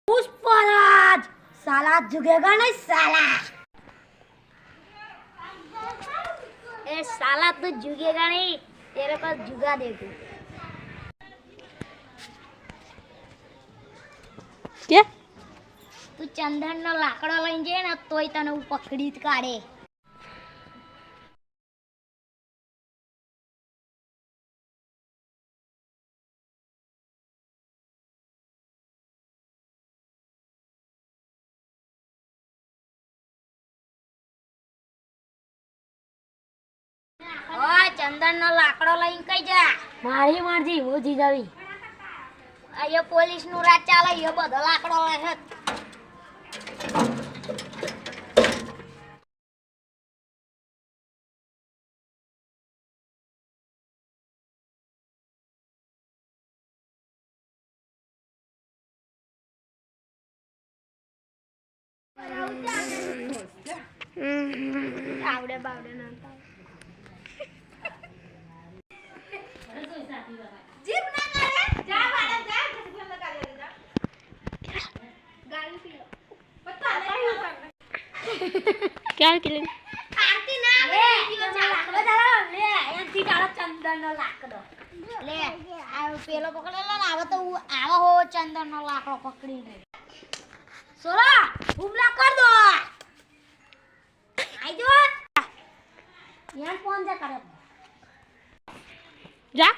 पुष्पराज साला झुकेगा नहीं साला। ए साला तू झुकेगा नहीं, तेरे पास झुका देखो। क्या તું ચંદનનો લાકડો લઈને જઈએ ને તોય તને હું પકડી જ કાઢે. ઓય ચંદનનો લાકડો લઈને કઈ જા. મારી મરજી ઓછી જાવી. અહીંયા પોલીસનું રાજ ચાલે એ બધો લાકડો લે છે. આવડે બાવડે ના જીપ ના કરે જા વાળા જા ઘર લગા દે જા ગાડી પી લો પતા નહીં क्या के लिए આરતી ના લે લાકડો ચાલો લે એનથી ચાલો ચંદનનો લાકડો લે આ પેલો પકડેલો ને આવે તો આવો હો ચંદનનો લાકડો પકડીને સોરા હુમલા કર દો આઈ જો યાર ફોન જા કરે जा